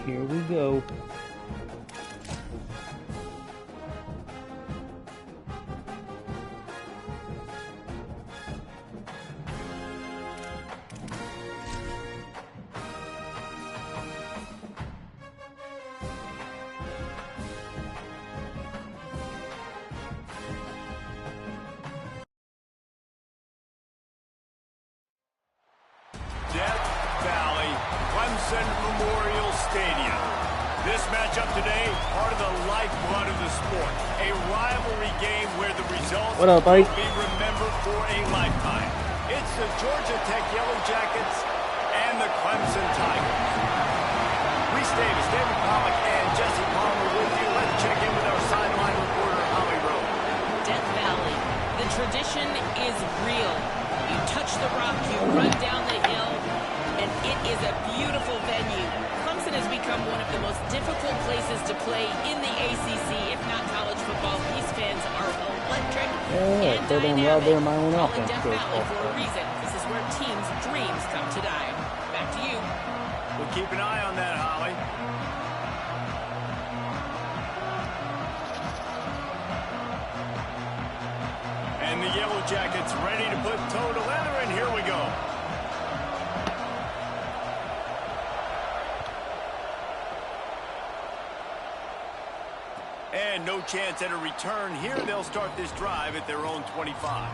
Here we go. Memorial Stadium. This matchup today, part of the lifeblood of the sport. A rivalry game where the results will be remembered for a lifetime. It's the Georgia Tech Yellow Jackets and the Clemson Tigers. Reese Davis, David Pollock, and Jesse Palmer with you. Let's check in with our sideline reporter, Holly Rowe. Death Valley, the tradition is real. You touch the rock, you run down the hill, and it is a beautiful venue. Clemson has become one of the most difficult places to play in the ACC, if not college football. These fans are electric and dynamic. Calling Death Valley for a reason. This is where teams' dreams come to die. Back to you. We'll keep an eye on that, Holly. And the Yellow Jackets ready to put toe to leather, and here we go. And no chance at a return here. They'll start this drive at their own 25.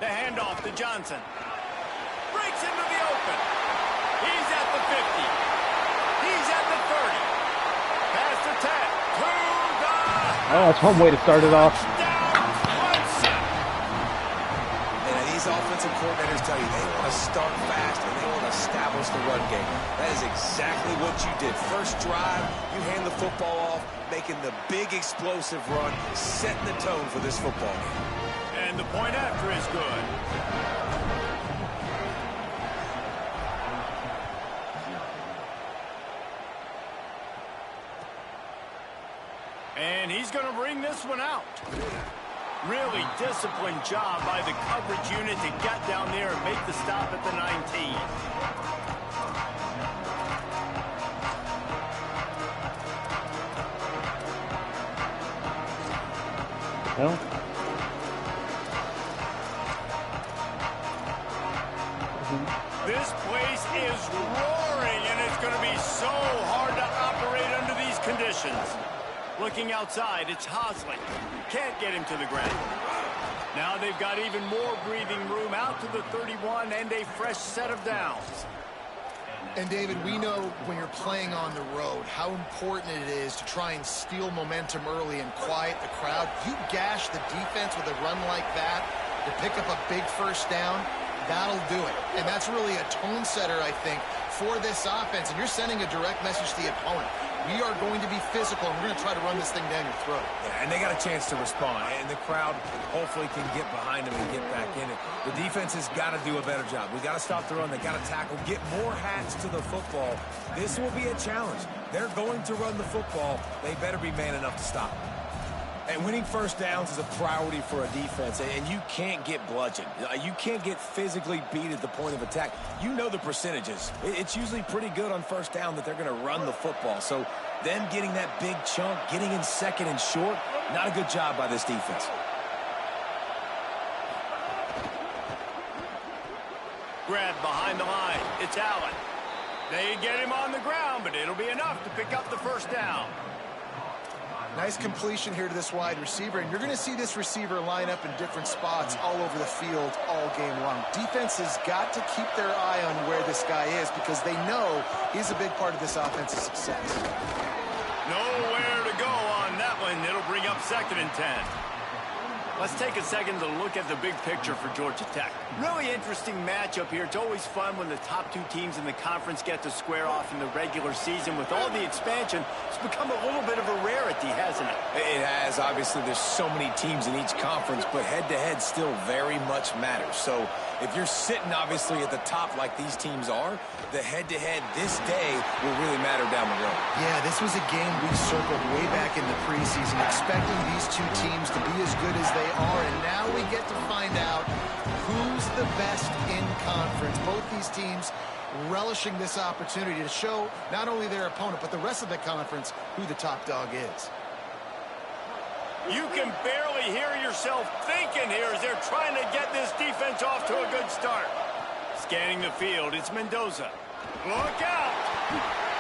The handoff to Johnson. Breaks into the open. He's at the 50. He's at the 30. Past the 10. To the... Oh, that's one way to start it off. And these offensive coordinators tell you they want to start fast and they want to establish the run game. That is exactly what you did. First drive, you hand the football off, making the big explosive run, setting the tone for this football game. And the point after is good. And he's going to bring this one out. Really disciplined job by the coverage unit to get down there and make the stop at the 19. Well. This place is roaring, and it's going to be so hard to operate under these conditions. Looking outside, it's Hosley. Can't get him to the ground. Now they've got even more breathing room out to the 31 and a fresh set of downs. And David, we know when you're playing on the road how important it is to try and steal momentum early and quiet the crowd. You gash the defense with a run like that to pick up a big first down. That'll do it. And that's really a tone setter, I think, for this offense. And you're sending a direct message to the opponent. We are going to be physical, and we're going to try to run this thing down your throat. Yeah, and they got a chance to respond. And the crowd hopefully can get behind them and get back in it. The defense has got to do a better job. We got to stop the run. They got to tackle, get more hats to the football. This will be a challenge. They're going to run the football. They better be man enough to stop it. And winning first downs is a priority for a defense, and you can't get bludgeoned. You can't get physically beat at the point of attack. You know the percentages. It's usually pretty good on first down that they're going to run the football. So them getting that big chunk, getting in second and short, not a good job by this defense. Grab behind the line. It's Allen. They get him on the ground, but it'll be enough to pick up the first down. Nice completion here to this wide receiver, and you're going to see this receiver line up in different spots all over the field all game long. Defense has got to keep their eye on where this guy is because they know he's a big part of this offense's success. Nowhere to go on that one. It'll bring up 2nd and 10. Let's take a second to look at the big picture for Georgia Tech. Really interesting matchup here. It's always fun when the top two teams in the conference get to square off in the regular season. With all the expansion, it's become a little bit of a rarity, hasn't it? It has. Obviously, there's so many teams in each conference, but head-to-head still very much matters. So if you're sitting, obviously, at the top like these teams are, the head-to-head this day will really matter down the road. Yeah, this was a game we circled way back in the preseason, expecting these two teams to be as good as they are, and now we get to find out who's the best in conference. Both these teams relishing this opportunity to show not only their opponent, but the rest of the conference who the top dog is. You can barely hear yourself thinking here as they're trying to get this defense off to a good start. Scanning the field, it's Mendoza. Look out!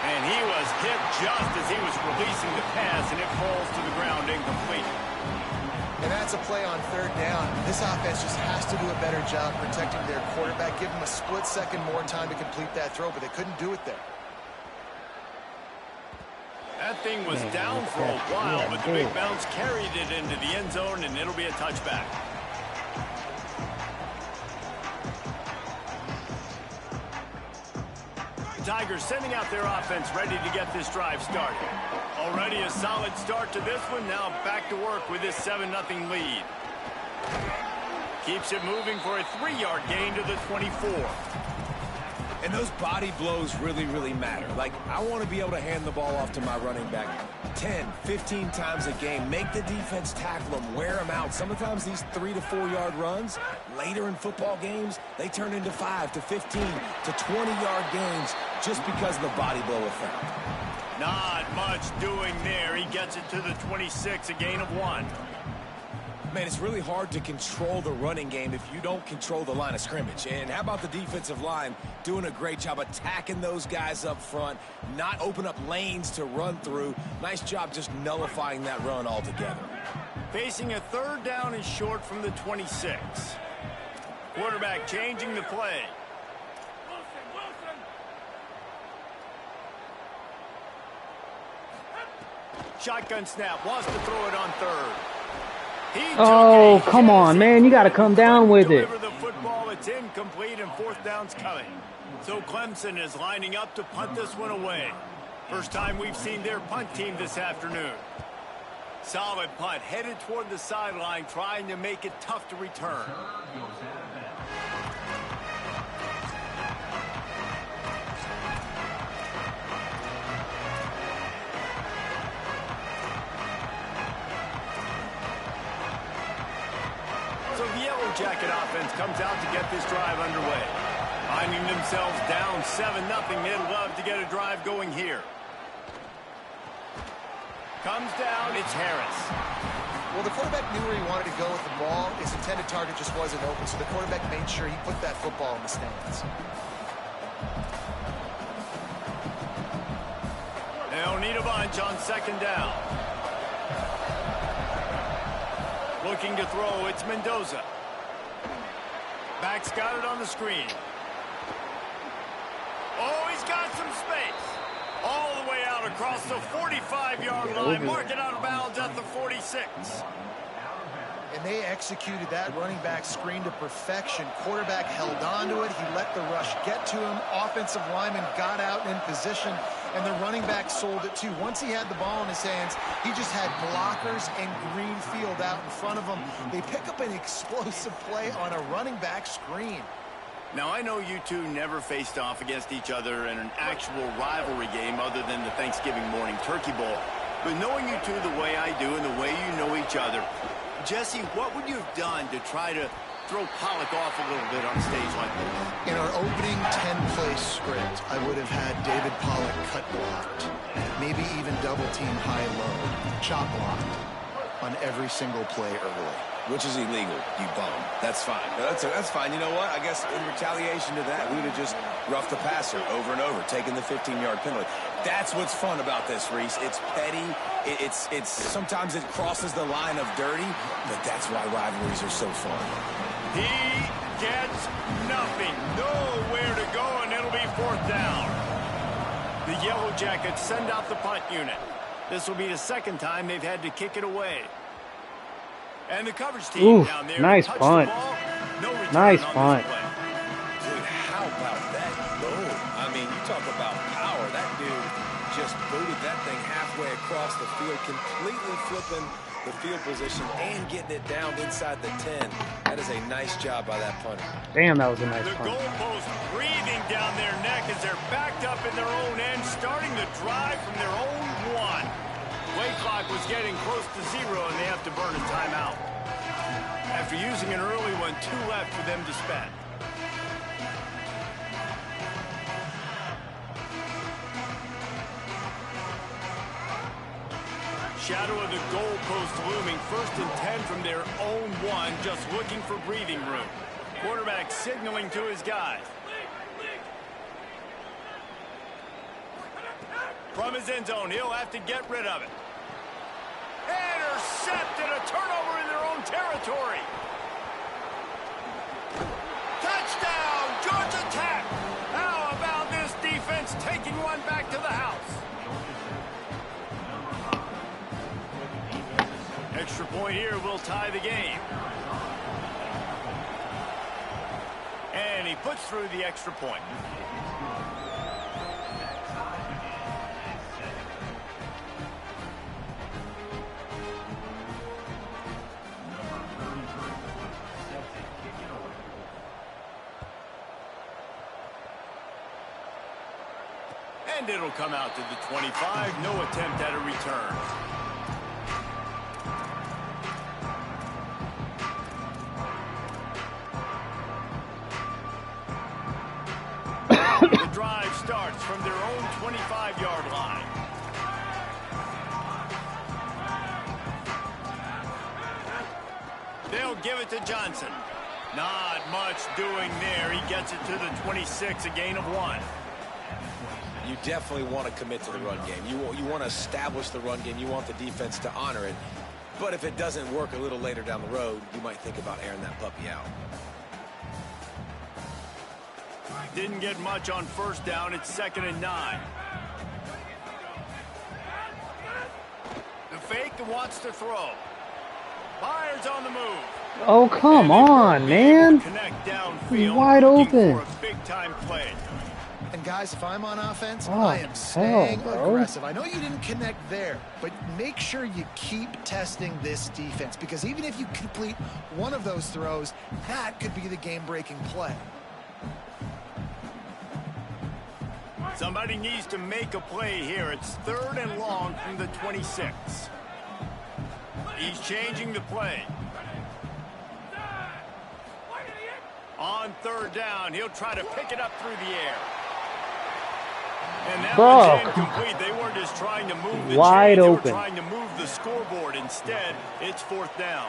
And he was hit just as he was releasing the pass, and it falls to the ground incomplete. And that's a play on third down. This offense just has to do a better job protecting their quarterback. Give them a split second more time to complete that throw, but they couldn't do it there. That thing was down for a while, but the big bounce carried it into the end zone, and it'll be a touchback. Tigers sending out their offense ready to get this drive started. Already a solid start to this one. Now back to work with this 7-0 lead. Keeps it moving for a 3-yard gain to the 24. And those body blows really, really matter. Like, I want to be able to hand the ball off to my running back 10, 15 times a game. Make the defense tackle them, wear them out. Sometimes these 3 to 4 yard runs, later in football games, they turn into 5 to 15 to 20-yard gains just because of the body blow effect. Not much doing there. He gets it to the 26, a gain of 1. Man, it's really hard to control the running game if you don't control the line of scrimmage. And how about the defensive line doing a great job attacking those guys up front, not open up lanes to run through. Nice job just nullifying that run altogether. Facing a 3rd down and short from the 26. Quarterback changing the play. Shotgun snap, wants to throw it on 3rd. Oh, come on, man. You got to come down with it. The football, it's incomplete, and 4th down's coming. So Clemson is lining up to punt this one away. First time we've seen their punt team this afternoon. Solid punt, headed toward the sideline, trying to make it tough to return. So the Yellow Jacket offense comes out to get this drive underway. Finding themselves down 7-0, they'd love to get a drive going here. Comes down, it's Harris. Well, the quarterback knew where he wanted to go with the ball. His intended target just wasn't open, so the quarterback made sure he put that football in the stands. They'll need a bunch on 2nd down. Looking to throw, it's Mendoza. Back's got it on the screen. Oh, he's got some space. All the way out across the 45-yard line. Mark it out of bounds at the 46. And they executed that running back screen to perfection. Quarterback held on to it. He let the rush get to him. Offensive lineman got out in position, and the running back sold it too. Once he had the ball in his hands, he just had blockers and green field out in front of him. They pick up an explosive play on a running back screen. Now, I know you two never faced off against each other in an actual rivalry game other than the Thanksgiving morning turkey bowl. But knowing you two the way I do and the way you know each other, Jesse, what would you have done to try to throw Pollock off a little bit on a stage like this? In our opening 10-play script, I would have had David Pollock cut blocked, maybe even double-team high-low, chop blocked on every single play early. Which is illegal, you bum. That's fine. That's fine. You know what? I guess in retaliation to that, we would have just roughed the passer over and over, taking the 15-yard penalty. That's what's fun about this, Reese. It's petty. It's sometimes it crosses the line of dirty, but that's why rivalries are so fun. He gets nothing. Nowhere to go, and it'll be 4th down. The Yellow Jackets send out the punt unit. This will be the 2nd time they've had to kick it away. And the coverage team Oof, down there nice touched punt. the ball. No return Nice on punt. this play. Dude, how about that boom? I mean, you talk about power. That dude just booted that thing halfway across the field, completely flipping the field position and getting it down inside the 10. That is a nice job by that punter. Damn, that was a nice The punt. goalpost breathing down their neck as they're backed up in their own end, starting the drive from their own 1. Play clock was getting close to 0, and they have to burn a timeout. After using an early one, 2 left for them to spend. Shadow of the goalpost looming, 1st and 10 from their own 1, just looking for breathing room. Quarterback signaling to his guys. From his end zone, he'll have to get rid of it. Intercepted, a turnover in their own territory. Touchdown, Georgia Tech. How about this defense taking one back to the house? Extra point here will tie the game. And he puts through the extra point. And it'll come out to the 25. No attempt at a return. The drive starts from their own 25-yard line. They'll give it to Johnson. Not much doing there. He gets it to the 26, a gain of 1. You definitely want to commit to the run game. You want to establish the run game. You want the defense to honor it. But if it doesn't work a little later down the road, you might think about airing that puppy out. Didn't get much on 1st down. It's 2nd and 9. The fake that wants to throw. Fires on the move. Oh, come on, man. Connect He's downfield, wide looking open. for a big-time play. And guys, if I'm on offense, Oh, I am staying hell, bro. aggressive. I know you didn't connect there, but make sure you keep testing this defense, because even if you complete one of those throws, that could be the game-breaking play. Somebody needs to make a play here. It's 3rd and long from the 26. He's changing the play. On 3rd down, he'll try to pick it up through the air. And that one's incomplete. They weren't just trying to move the Wide chain. They open. were trying to move the scoreboard. Instead, it's 4th down.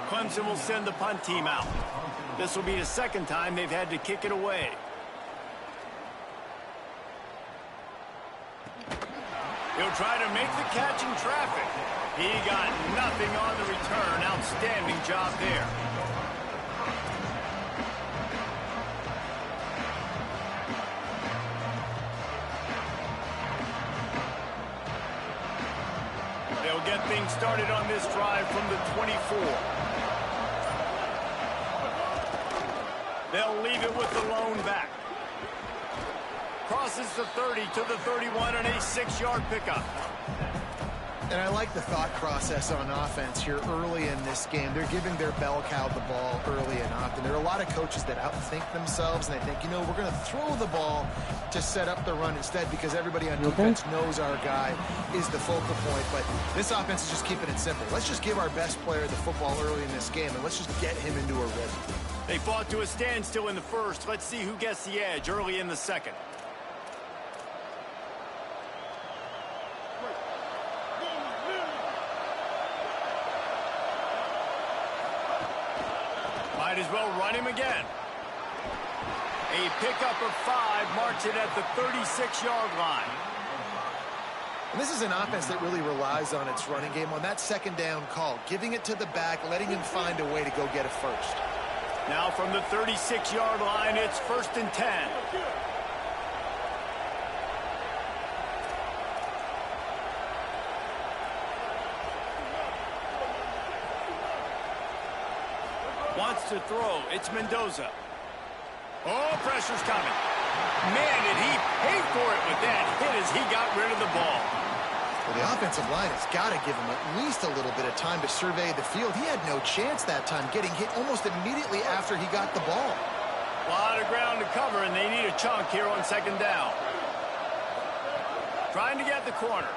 Clemson will send the punt team out. This will be the 2nd time they've had to kick it away. He'll try to make the catch in traffic. He got nothing on the return. Outstanding job there. They'll get things started on this drive from the 24. They'll leave it with the lone back. Crosses the 30 to the 31 and a 6-yard pickup. And I like the thought process on offense here early in this game. They're giving their bell cow the ball early and often. There are a lot of coaches that outthink themselves, and they think, you know, we're going to throw the ball to set up the run instead, because everybody on defense knows our guy is the focal point. But this offense is just keeping it simple. Let's just give our best player the football early in this game, and let's just get him into a rhythm. They fought to a standstill in the 1st. Let's see who gets the edge early in the 2nd. Might as well run him again. A pickup of 5 marks it at the 36-yard line. And this is an offense that really relies on its running game on that 2nd down call, giving it to the back, letting him find a way to go get a first. Now from the 36-yard line, it's 1st and 10. Wants to throw. It's Mendoza. Oh, pressure's coming. Man, did he pay for it with that hit as he got rid of the ball. Well, the offensive line has got to give him at least a little bit of time to survey the field. He had no chance that time, getting hit almost immediately after he got the ball. A lot of ground to cover, and they need a chunk here on second down. Trying to get the corner.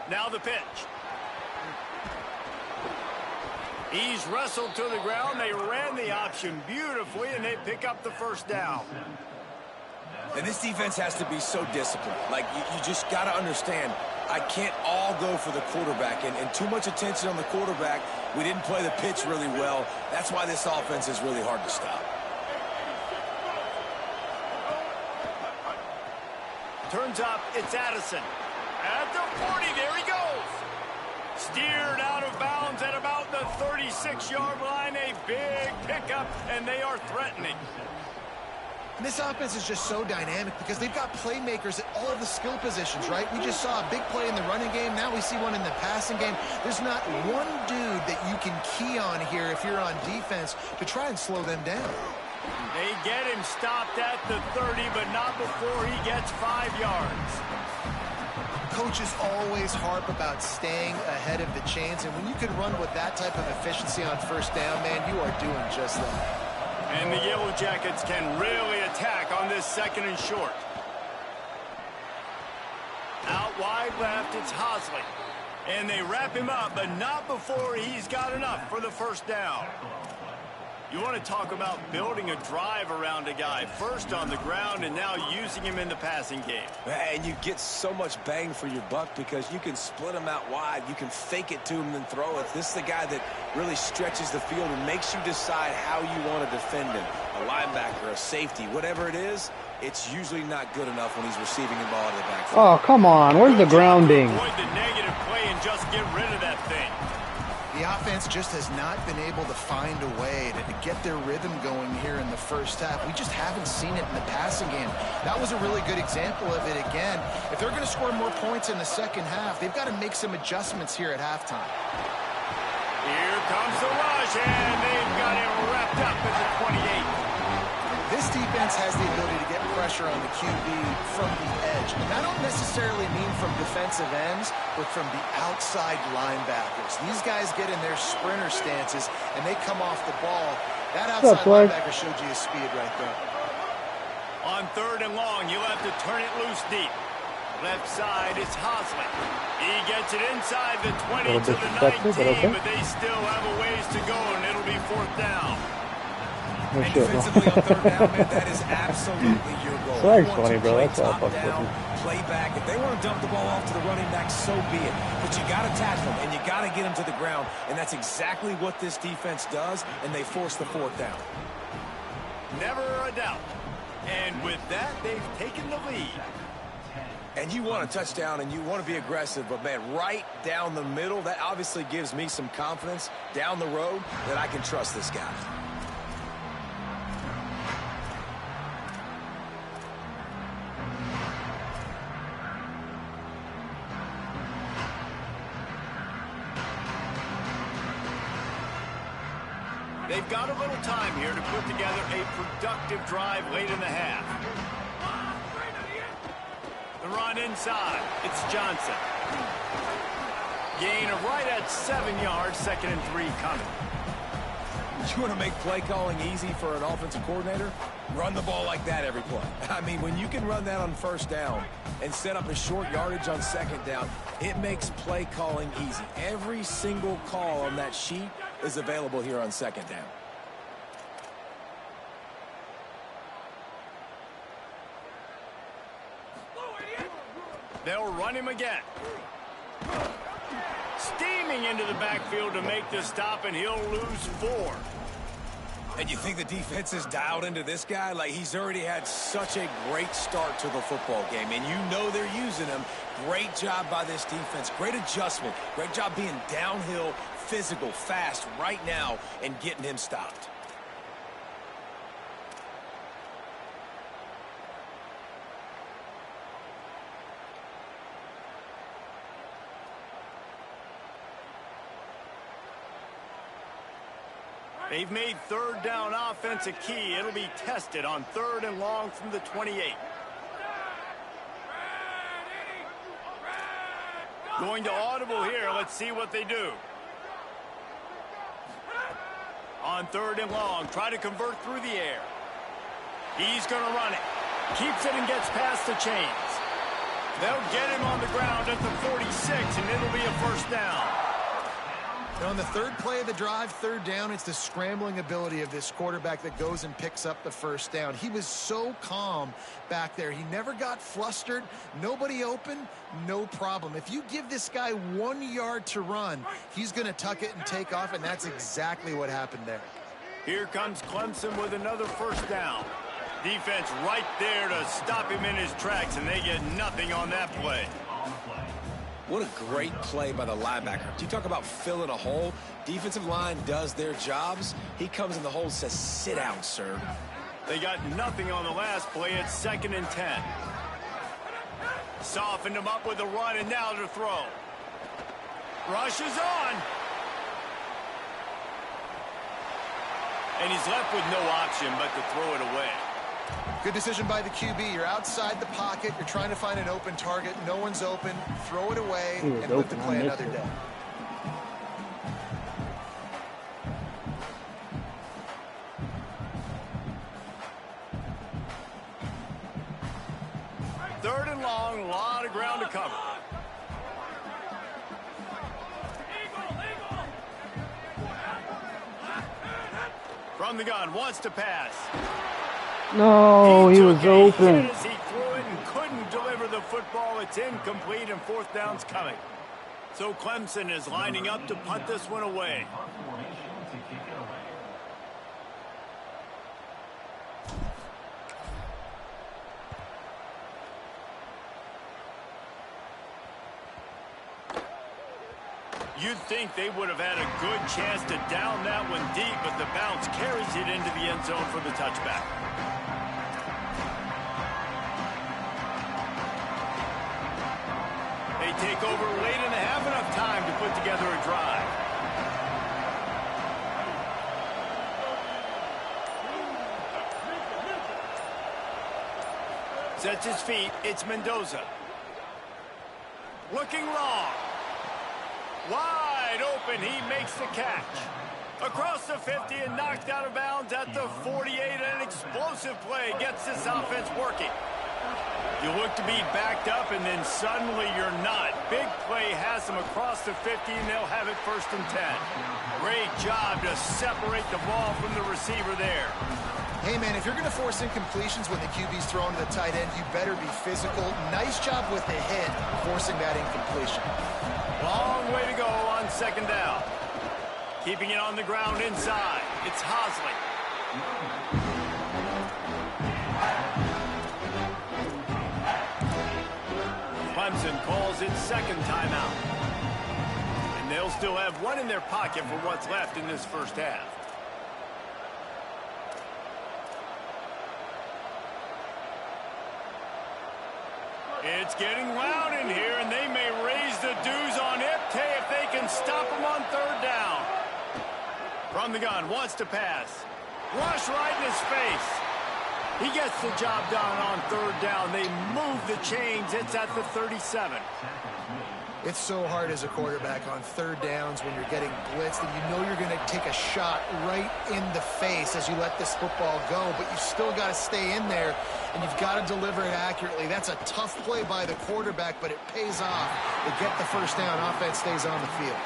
Now the pitch. He's wrestled to the ground. They ran the option beautifully, and they pick up the first down. And this defense has to be so disciplined. Like, you just got to understand, I can't all go for the quarterback. And too much attention on the quarterback. We didn't play the pitch really well. That's why this offense is really hard to stop. Turns up, it's Addison. At the 40, there he goes. Steered out of bounds at about the 36-yard line. A big pickup, and they are threatening. And this offense is just so dynamic because they've got playmakers at all the skill positions, right? We just saw a big play in the running game. Now we see one in the passing game. There's not one dude that you can key on here if you're on defense to try and slow them down. They get him stopped at the 30, but not before he gets 5 yards. Coaches always harp about staying ahead of the chains, and when you can run with that type of efficiency on first down, man, you are doing just that. And the Yellow Jackets can really attack on this second and short. Out wide left, it's Hosley. And they wrap him up, but not before he's got enough for the first down. You want to talk about building a drive around a guy, first on the ground and now using him in the passing game. And you get so much bang for your buck because you can split him out wide. You can fake it to him and throw it. This is the guy that really stretches the field and makes you decide how you want to defend him. A linebacker, a safety, whatever it is, it's usually not good enough when he's receiving the ball out of the backfield. Oh, come on. Where's the grounding? Avoid the negative play and just get rid of that thing. The offense just has not been able to find a way to get their rhythm going here in the first half. We just haven't seen it in the passing game. That was a really good example of it again. If they're going to score more points in the second half, they've got to make some adjustments here at halftime. Here comes the rush, and they've got him wrapped up at the 28. This defense has the ability to get pressure on the QB from the edge. And I don't necessarily mean from defensive ends, but from the outside linebackers. These guys get in their sprinter stances, and they come off the ball. That outside linebacker showed you his speed right there. On third and long, you'll have to turn it loose deep. Left side, it's Hosley. He gets it inside the 20 to the 19, but they still have a ways to go, and it'll be fourth down. And defensively on third down, man, that is absolutely your goal. That's funny, bro. That's all top down, play back. If they want to dump the ball off to the running back, so be it. But you got to tackle them, and you got to get them to the ground. And that's exactly what this defense does, and they force the fourth down. Never a doubt. And with that, they've taken the lead. And you want a touchdown, and you want to be aggressive, but, man, right down the middle, that obviously gives me some confidence down the road that I can trust this guy. They've got a little time here to put together a productive drive late in the half. The run inside. It's Johnson. Gain of right at 7 yards, 2nd and 3 coming. You want to make play calling easy for an offensive coordinator? Run the ball like that every play. I mean, when you can run that on first down and set up a short yardage on second down, it makes play calling easy. Every single call on that sheet is available here on second down. They'll run him again. Steaming into the backfield to make the stop, and he'll lose 4. And you think the defense is dialed into this guy? Like, he's already had such a great start to the football game, and you know they're using him. Great job by this defense. Great adjustment. Great job being downhill, physical, fast right now and getting him stopped. They've made third down offense a key. It'll be tested on 3rd and long from the 28. Going to audible here. Let's see what they do. On 3rd and long, try to convert through the air. He's going to run it. Keeps it and gets past the chains. They'll get him on the ground at the 46, and it'll be a first down. And on the 3rd play of the drive, 3rd down, it's the scrambling ability of this quarterback that goes and picks up the first down. He was so calm back there. He never got flustered. Nobody open, no problem. If you give this guy 1 yard to run, he's going to tuck it and take off, and that's exactly what happened there. Here comes Clemson with another first down. Defense right there to stop him in his tracks, and they get nothing on that play. What a great play by the linebacker. Do you talk about filling a hole? Defensive line does their jobs. He comes in the hole and says, sit down, sir. They got nothing on the last play. It's 2nd and 10. Softened him up with a run, and now to throw. Rush is on. And he's left with no option but to throw it away. Good decision by the QB. You're outside the pocket. You're trying to find an open target. No one's open. Throw it away and live to play another day. Third and long, a lot of ground to cover. From the gun, wants to pass. No, he was open. He threw it and couldn't deliver the football. It's incomplete, and 4th down's coming. So Clemson is lining up to punt this one away. You'd think they would have had a good chance to down that one deep, but the bounce carries it into the end zone for the touchback. They take over late and have enough time to put together a drive. Sets his feet. It's Mendoza. Looking wrong. Wide open, he makes the catch. Across the 50 and knocked out of bounds at the 48. An explosive play gets this offense working. You look to be backed up, and then suddenly you're not. Big play has them across the 50, and they'll have it 1st and 10. Great job to separate the ball from the receiver there. Hey, man, if you're going to force incompletions when the QB's throwing to the tight end, you better be physical. Nice job with the hit, forcing that incompletion. Long way to go on 2nd down. Keeping it on the ground inside. It's Hosley. Clemson calls its 2nd timeout. And they'll still have one in their pocket for what's left in this 1st half. It's getting loud in here, and they may raise the dues on Ipte if they can stop him on 3rd down. From the gun, wants to pass. Rush right in his face. He gets the job done on 3rd down. They move the chains. It's at the 37. It's so hard as a quarterback on 3rd downs when you're getting blitzed, and you know you're going to take a shot right in the face as you let this football go, but you still got to stay in there, and you've got to deliver it accurately. That's a tough play by the quarterback, but it pays off. They get the 1st down. Offense stays on the field.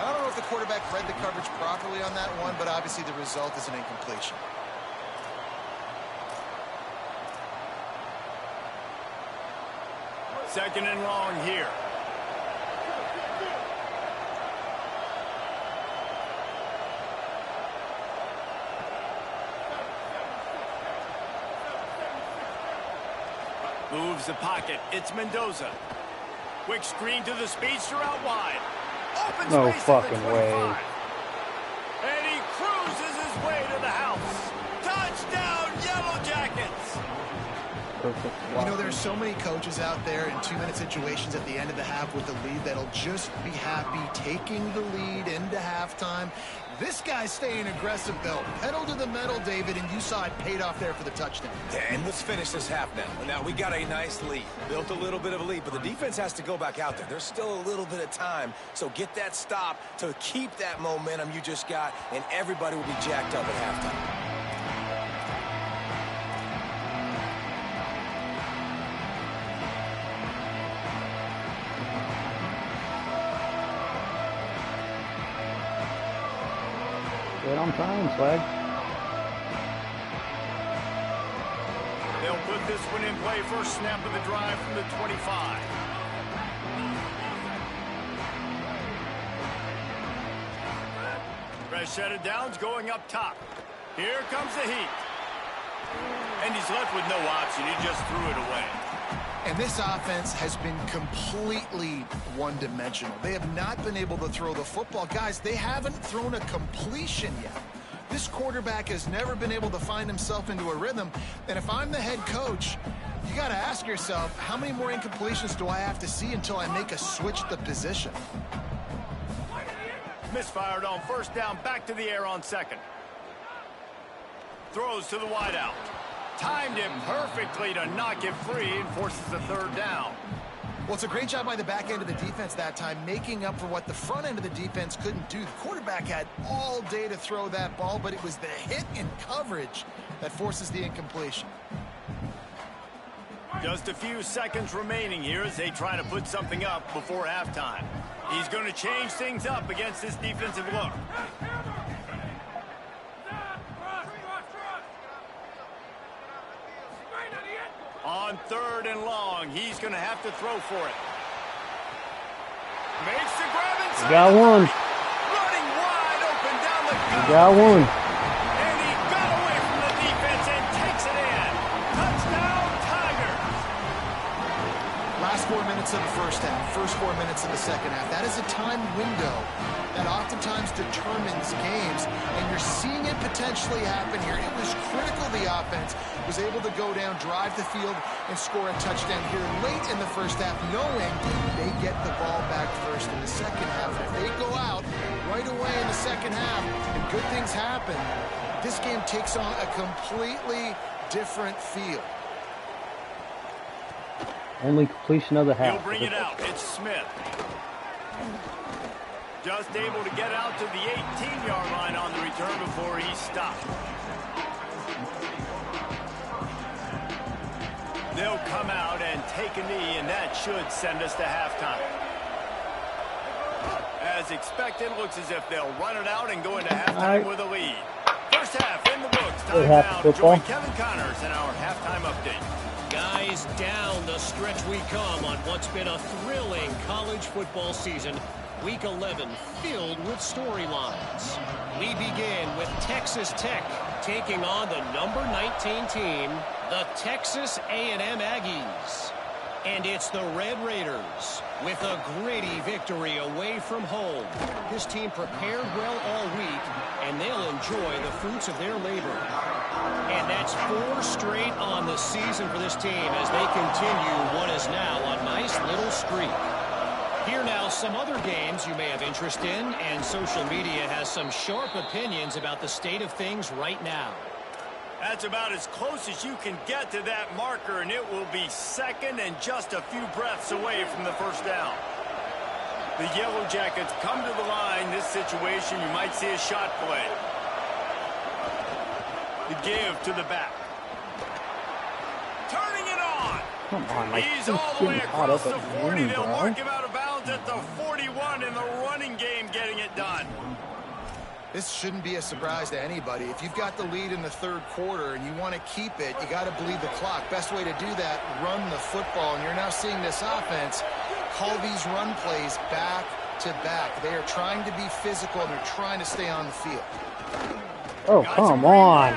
I don't know if the quarterback read the coverage properly on that one, but obviously the result is an incompletion. Second and long here. Moves the pocket. It's Mendoza. Quick screen to the speedster out wide. Open No space fucking at the 25. way. And he cruises his way to the house. Touchdown, Yellow Jackets. perfect block. You know, there's so many coaches out there in 2-minute situations at the end of the half with the lead that'll just be happy taking the lead into halftime. This guy's staying aggressive, though. Pedal to the metal, David, and you saw it paid off there for the touchdown. And let's finish this half now. Now, we got a nice lead. Built a little bit of a lead, but the defense has to go back out there. There's still a little bit of time, so get that stop to keep that momentum you just got, and everybody will be jacked up at halftime. Right on time, Swag. They'll put this one in play. First snap of the drive from the 25. Fresh set of downs going up top. Here comes the heat. And he's left with no option. He just threw it away. And this offense has been completely one-dimensional. They have not been able to throw the football. Guys, they haven't thrown a completion yet. This quarterback has never been able to find himself into a rhythm. And if I'm the head coach, you got to ask yourself, how many more incompletions do I have to see until I make a switch the position? Misfired on first down, back to the air on second. Throws to the wideout. Timed it perfectly to knock it free and forces the third down. Well, it's a great job by the back end of the defense that time, making up for what the front end of the defense couldn't do. The quarterback had all day to throw that ball, but it was the hit in coverage that forces the incompletion. Just a few seconds remaining here as they try to put something up before halftime. He's going to change things up against this defensive look. On third and long, he's going to have to throw for it. Makes the grab inside. Got one. Running wide open down the gut. Got one. And he got away from the defense and takes it in. Touchdown, Tigers. Last 4 minutes of the first half, first 4 minutes of the second half. That is a time window that oftentimes determines games, and you're seeing it potentially happen here. It was critical the offense was able to go down, drive the field, and score a touchdown here late in the first half, knowing they get the ball back first in the second half. If they go out right away in the second half and good things happen, this game takes on a completely different feel. Only completion of the half. He'll bring it out. It's Smith. Just able to get out to the 18-yard line on the return before he stopped. They'll come out and take a knee, and that should send us to halftime. As expected, looks as if they'll run it out and go into halftime with a lead. First half in the books. Time now to join Kevin Connors in our halftime update. Guys, down the stretch we come on what's been a thrilling college football season. Week 11 filled with storylines. We begin with Texas Tech taking on the number 19 team, the Texas A&M Aggies. And it's the Red Raiders with a gritty victory away from home. This team prepared well all week, and they'll enjoy the fruits of their labor. And that's 4 straight on the season for this team as they continue what is now a nice little streak. Here now some other games you may have interest in, and social media has some sharp opinions about the state of things right now. That's about as close as you can get to that marker, and it will be second and just a few breaths away from the first down. The Yellow Jackets come to the line. This situation, you might see a shot play. The give to the back. Turning it on. Come on, like, he's all the way across the 40. They'll bro. mark him out of bounds at the 41 in the running game, getting it done. This shouldn't be a surprise to anybody. If you've got the lead in the third quarter and you want to keep it, you got to bleed the clock. Best way to do that, run the football. And you're now seeing this offense call these run plays back to back. They are trying to be physical, and they're trying to stay on the field. Oh, come on.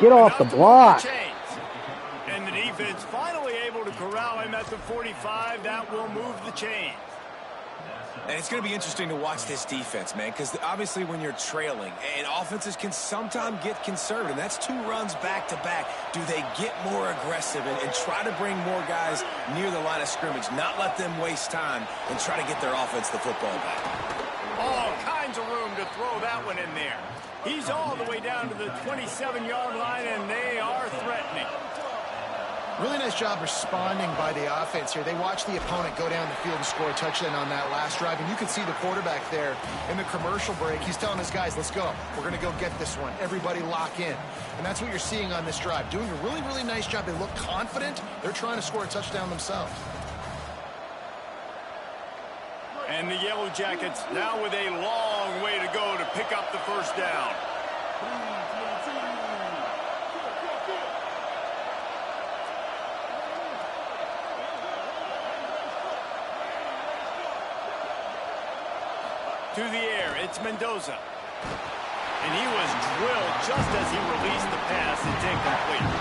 Get off the block. And the defense finally able to corral him at the 45. That will move the chains. And it's going to be interesting to watch this defense, man, because obviously when you're trailing, and offenses can sometimes get conservative. That's 2 runs back-to-back. Do they get more aggressive and try to bring more guys near the line of scrimmage, not let them waste time, and try to get their offense the football back? All kinds of room to throw that one in there. He's all the way down to the 27-yard line, and they are threatening. Really nice job responding by the offense here. They watched the opponent go down the field and score a touchdown on that last drive, and you can see the quarterback there in the commercial break. He's telling his guys, let's go. We're going to go get this one. Everybody lock in. And that's what you're seeing on this drive. Doing a really, really nice job. They look confident. They're trying to score a touchdown themselves. And the Yellow Jackets now with a long way to go to pick up the first down. To the air, it's Mendoza. And he was drilled just as he released the pass. It's incomplete.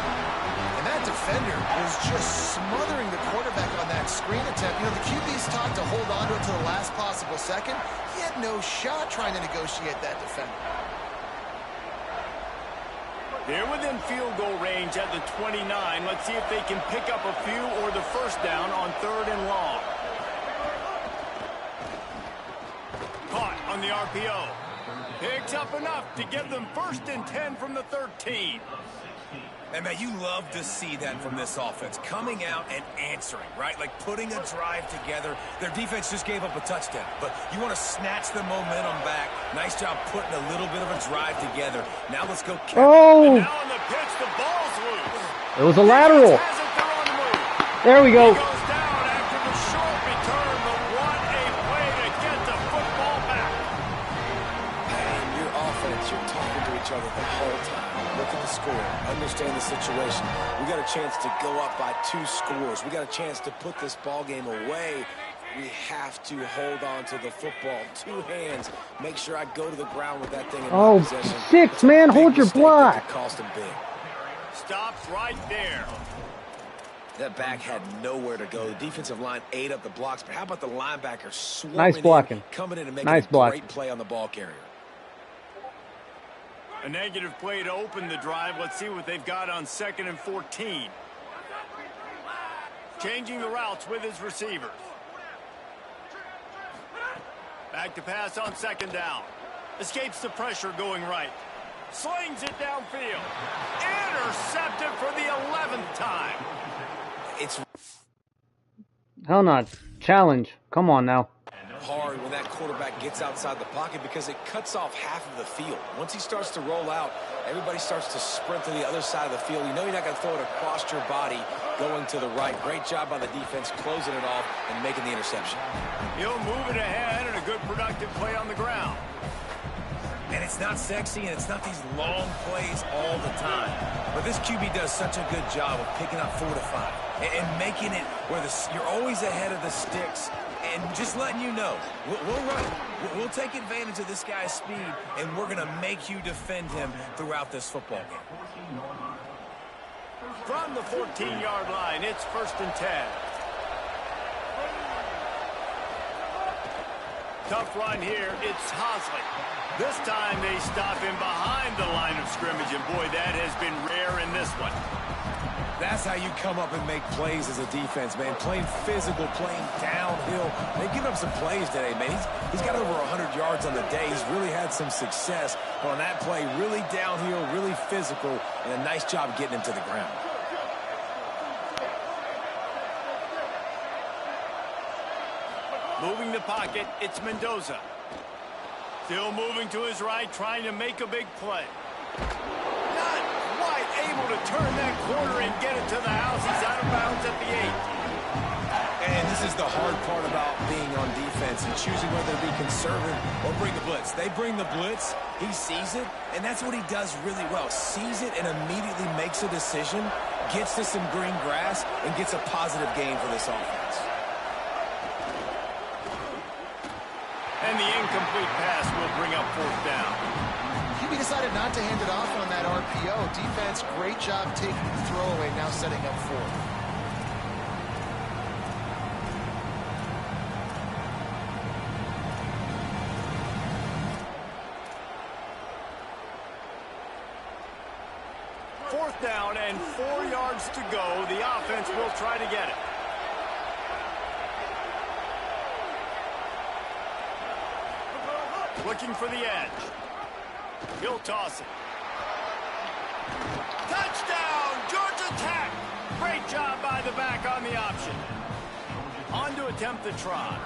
And that defender was just smothering the quarterback on that screen attempt. You know, the QB's taught to hold on to it to the last possible second. He had no shot trying to negotiate that defender. They're within field goal range at the 29. Let's see if they can pick up a few or the first down on 3rd and long. Caught on the RPO. Picks up enough to give them 1st and 10 from the 13. And, man, you love to see that from this offense. Coming out and answering, right? Like putting a drive together. Their defense just gave up a touchdown. But you want to snatch the momentum back. Nice job putting a little bit of a drive together. Now let's go. Oh! And now on the pitch, the ball's loose. It was a lateral. There we go. He goes down after the short return, but what a play to get the football back. And your offense, you're talking to each other the whole time. Look at the score. Understand the situation. We got a chance to go up by 2 scores. We got a chance to put this ball game away. We have to hold on to the football. 2 hands. Make sure I go to the ground with that thing in my possession. 6, man. Hold your block. Cost him big. Stops right there. That back had nowhere to go. The defensive line ate up the blocks, but how about the linebacker swarming nice blocking. coming in and making nice a blocking. great play on the ball carrier. A negative play to open the drive. Let's see what they've got on 2nd and 14. Changing the routes with his receivers. Back to pass on 2nd down. Escapes the pressure going right. Slings it downfield. Intercepted for the 11th time. It's Hell not. Challenge. Come on now. hard when that quarterback gets outside the pocket because it cuts off half of the field. Once he starts to roll out, everybody starts to sprint to the other side of the field. You know you're not going to throw it across your body going to the right. Great job by the defense closing it off and making the interception. He'll move it ahead and a good productive play on the ground. And it's not sexy, and it's not these long plays all the time. But this QB does such a good job of picking up 4 to 5 and making it where you're always ahead of the sticks and just letting you know, we'll run it. We'll take advantage of this guy's speed, and we're going to make you defend him throughout this football game. From the 14-yard line, it's 1st and 10. Tough run here. It's Hosley. This time they stop him behind the line of scrimmage, and boy, that has been rare in this one. That's how you come up and make plays as a defense, man. Playing physical, playing downhill. They've given up some plays today, man. He's got over 100 yards on the day. He's really had some success. But on that play, really downhill, really physical, and a nice job getting him to the ground. Moving the pocket, it's Mendoza. Still moving to his right, trying to make a big play. Not quite able to turn that corner and get it to the house. He's out of bounds at the 8. And this is the hard part about being on defense and choosing whether to be conservative or bring the blitz. They bring the blitz, he sees it, and that's what he does really well. Sees it and immediately makes a decision, gets to some green grass, and gets a positive gain for this offense. And the incomplete pass will bring up 4th down. QB decided not to hand it off on that RPO. Defense, great job taking the throwaway, now setting up 4th. 4th down and 4 yards to go. The offense will try to get it. Looking for the edge. He'll toss it. Touchdown, Georgia Tech. Great job by the back on the option. On to attempt the try.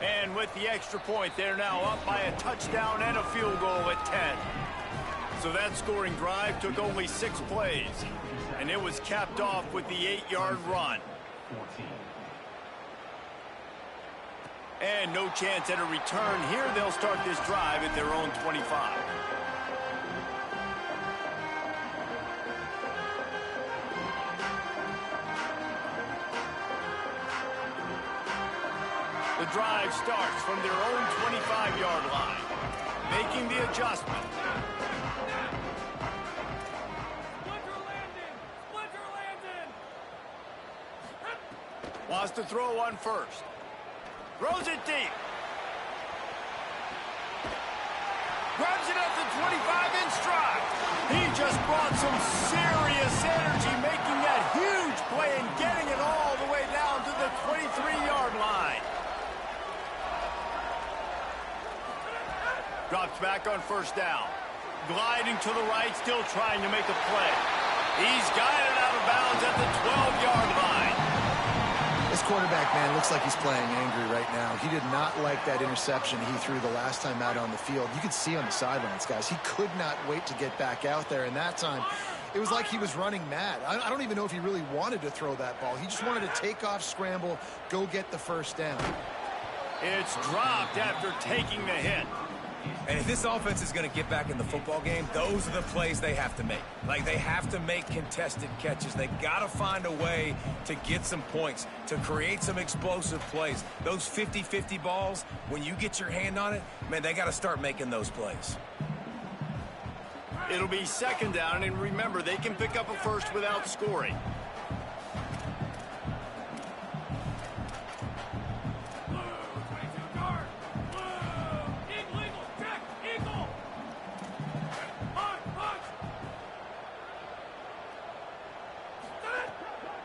And with the extra point, they're now up by a touchdown and a field goal at 10. So that scoring drive took only 6 plays, and it was capped off with the 8-yard run. And no chance at a return here. They'll start this drive at their own 25. The drive starts from their own 25-yard line, making the adjustment. Splinter landing! Wants to throw on first. Throws it deep. Grabs it at the 25 in stride. He just brought some serious energy, making that huge play and getting it all the way down to the 23-yard line. Drops back on 1st down. Gliding to the right, still trying to make a play. He's got it out of bounds at the 12-yard line. This quarterback, man, looks like he's playing angry right now. He did not like that interception he threw the last time out on the field. You could see on the sidelines, guys. He could not wait to get back out there, and that time it was like he was running mad. I don't even know if he really wanted to throw that ball. He just wanted to take off, scramble, go get the 1st down. It's dropped after taking the hit. And if this offense is going to get back in the football game, those are the plays they have to make. Like, they have to make contested catches. They got to find a way to get some points, to create some explosive plays. Those 50-50 balls, when you get your hand on it, man, they got to start making those plays. It'll be 2nd down, and remember, they can pick up a first without scoring.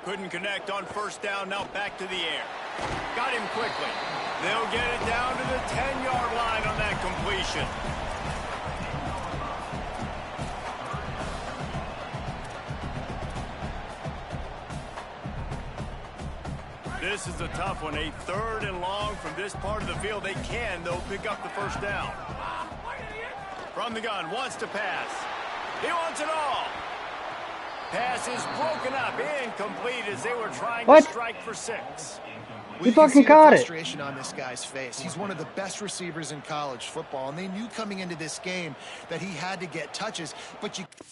Couldn't connect on 1st down, now back to the air. Got him quickly. They'll get it down to the 10-yard line on that completion. This is a tough one, a 3rd and long from this part of the field. They can, though, pick up the 1st down. From the gun, wants to pass. He wants it all. Pass is broken up, incomplete as they were trying to strike for 6. He fucking caught it. Frustration on this guy's face. He's one of the best receivers in college football, and they knew coming into this game that he had to get touches, but you can't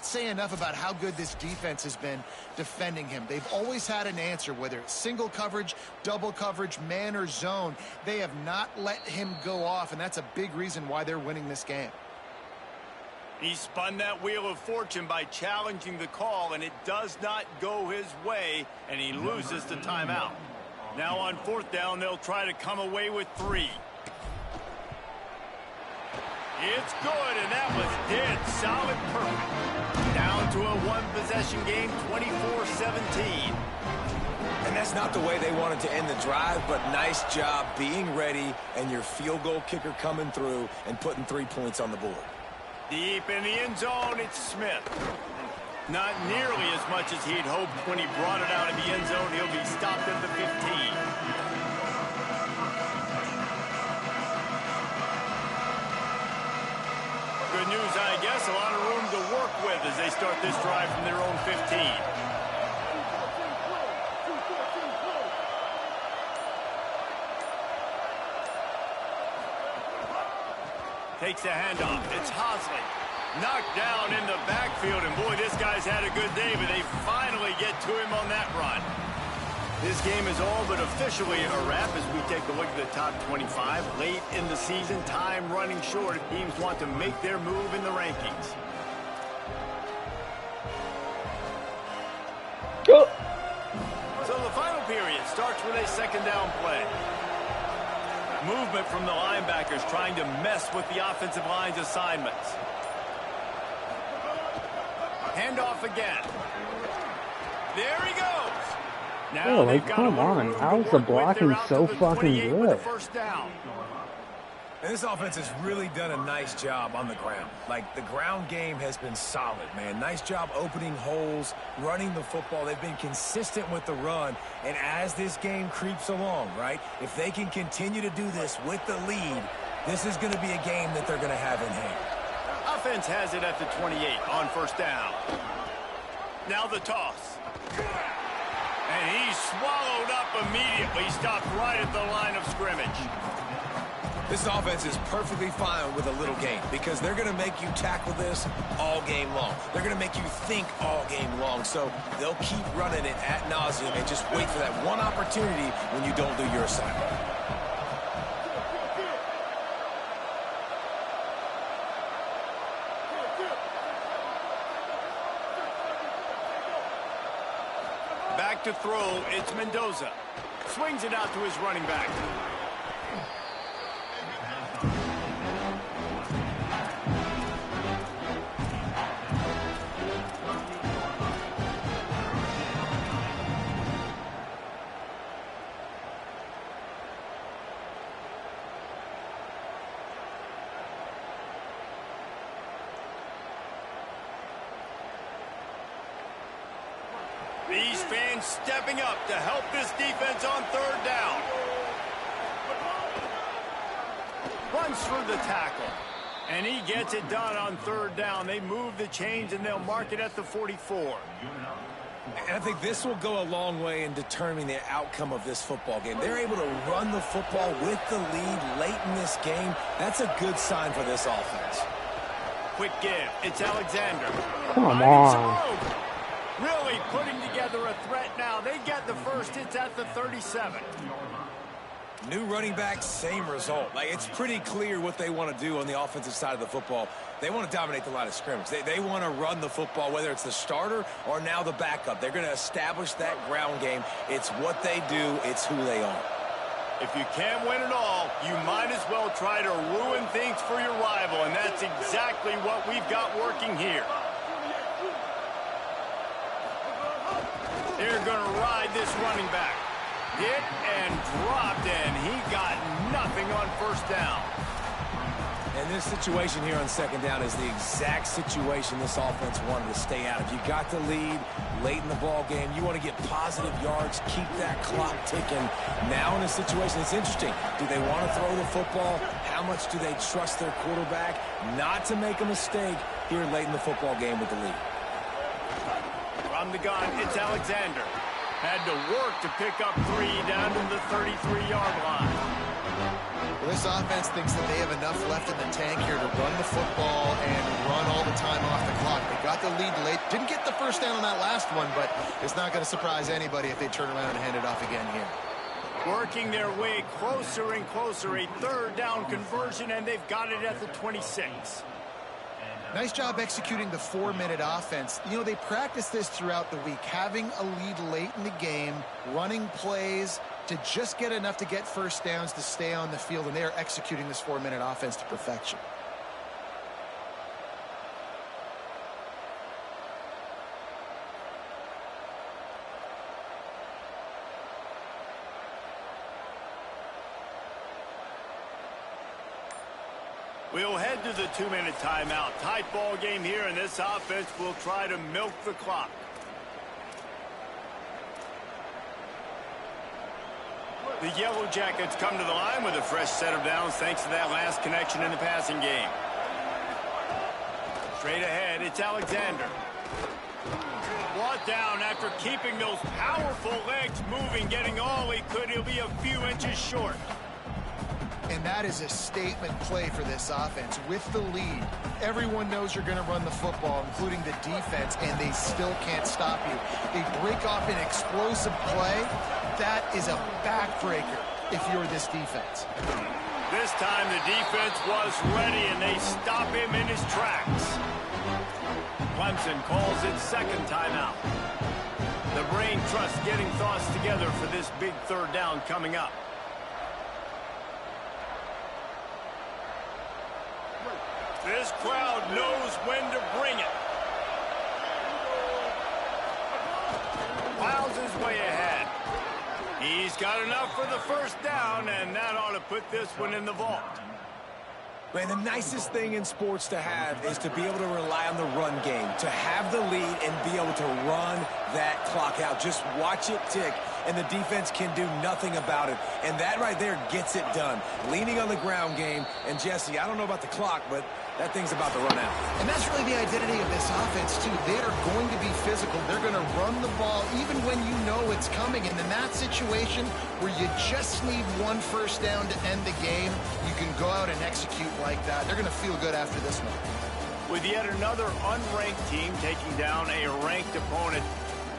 say enough about how good this defense has been defending him. They've always had an answer, whether it's single coverage, double coverage, man or zone. They have not let him go off, and that's a big reason why they're winning this game. He spun that wheel of fortune by challenging the call, and it does not go his way, and he loses the timeout. Now on 4th down, they'll try to come away with 3. It's good, and that was dead solid perfect. Down to a 1-possession game, 24-17. And that's not the way they wanted to end the drive, but nice job being ready and your field goal kicker coming through and putting 3 points on the board. Deep in the end zone, it's Smith. Not nearly as much as he'd hoped when he brought it out of the end zone. He'll be stopped at the 15. Good news, I guess. A lot of room to work with as they start this drive from their own 15. Takes the handoff. It's Hosley. Knocked down in the backfield, and boy, this guy's had a good day, but they finally get to him on that run. This game is all but officially a wrap as we take a look at the top 25. Late in the season, time running short if teams want to make their move in the rankings. So the final period starts with a 2nd down play. Movement from the linebackers trying to mess with the offensive line's assignments. Handoff again. There he goes. Now oh, like, come on. How's the blocking so fucking good? First down. And this offense has really done a nice job on the ground. Like, the ground game has been solid, man. Nice job opening holes, running the football. They've been consistent with the run. And as this game creeps along, right, if they can continue to do this with the lead, this is going to be a game that they're going to have in hand. Offense has it at the 28 on first down. Now the toss. And he's swallowed up immediately. Stopped right at the line of scrimmage. This offense is perfectly fine with a little game because they're going to make you tackle this all game long. They're going to make you think all game long. So they'll keep running it ad nauseum and just wait for that one opportunity when you don't do your assignment. Back to throw, it's Mendoza. Swings it out to his running back. These fans stepping up to help this defense on third down. Runs through the tackle. And he gets it done on third down. They move the chains and they'll mark it at the 44. And I think this will go a long way in determining the outcome of this football game. They're able to run the football with the lead late in this game. That's a good sign for this offense. Quick give. It's Alexander. Come on. Really putting together a threat now. They get the first. It's at the 37. New running back, same result. Like, it's pretty clear what they want to do on the offensive side of the football. They want to dominate the line of scrimmage. They want to run the football, whether it's the starter or now the backup. They're going to establish that ground game. It's what they do. It's who they are. If you can't win it all, you might as well try to ruin things for your rival, and that's exactly what we've got working here. They're going to ride this running back. Hit and dropped, and he got nothing on first down. And this situation here on second down is the exact situation this offense wanted to stay out of. You got the lead late in the ball game. You want to get positive yards, keep that clock ticking. Now in a situation, it's interesting. Do they want to throw the football? How much do they trust their quarterback not to make a mistake here late in the football game with the lead? From the gun, it's Alexander. Had to work to pick up 3 down to the 33-yard line. Well, this offense thinks that they have enough left in the tank here to run the football and run all the time off the clock. They got the lead late. Didn't get the first down on that last one, but it's not going to surprise anybody if they turn around and hand it off again here. Working their way closer and closer. A third down conversion, and they've got it at the 26. Nice job executing the 4-minute offense. You know, they practice this throughout the week, having a lead late in the game, running plays to just get enough to get first downs to stay on the field, and they are executing this 4-minute offense to perfection. We'll head to the 2-minute timeout. Tight ball game here, and this offense will try to milk the clock. The Yellow Jackets come to the line with a fresh set of downs thanks to that last connection in the passing game. Straight ahead, it's Alexander. Brought down after keeping those powerful legs moving, getting all he could. He'll be a few inches short. And that is a statement play for this offense. With the lead, everyone knows you're going to run the football, including the defense, and they still can't stop you. They break off an explosive play. That is a backbreaker if you're this defense. This time the defense was ready, and they stop him in his tracks. Clemson calls its second timeout. The brain trust getting thoughts together for this big third down coming up. This crowd knows when to bring it. Plows his way ahead. He's got enough for the first down, and that ought to put this one in the vault. Man, the nicest thing in sports to have is to be able to rely on the run game, to have the lead and be able to run that clock out. Just watch it tick, and the defense can do nothing about it. And that right there gets it done. Leaning on the ground game, and Jesse, I don't know about the clock, but that thing's about to run out. And that's really the identity of this offense, too. They are going to be physical. They're going to run the ball even when you know it's coming. And in that situation where you just need one first down to end the game, you can go out and execute like that. They're going to feel good after this one. With yet another unranked team taking down a ranked opponent,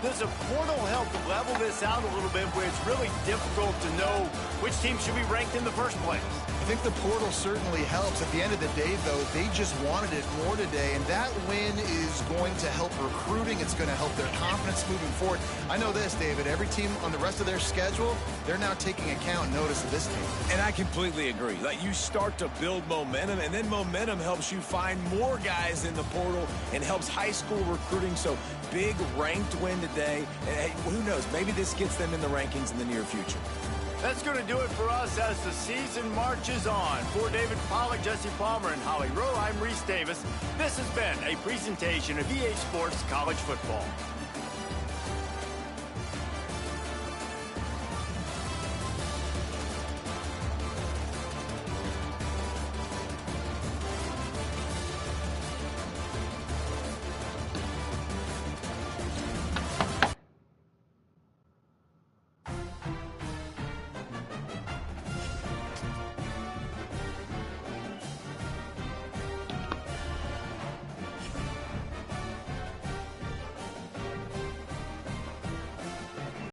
does a portal help level this out a little bit where it's really difficult to know which team should be ranked in the first place? I think the portal certainly helps. At the end of the day, though, they just wanted it more today, and that win is going to help recruiting. It's going to help their confidence moving forward. I know this, David. Every team on the rest of their schedule, they're now taking account and notice of this team. And I completely agree. Like, you start to build momentum, and then momentum helps you find more guys in the portal and helps high school recruiting. So big ranked win today. And hey, who knows? Maybe this gets them in the rankings in the near future. That's going to do it for us as the season marches on. For David Pollack, Jesse Palmer, and Holly Rowe, I'm Reese Davis. This has been a presentation of EA Sports College Football.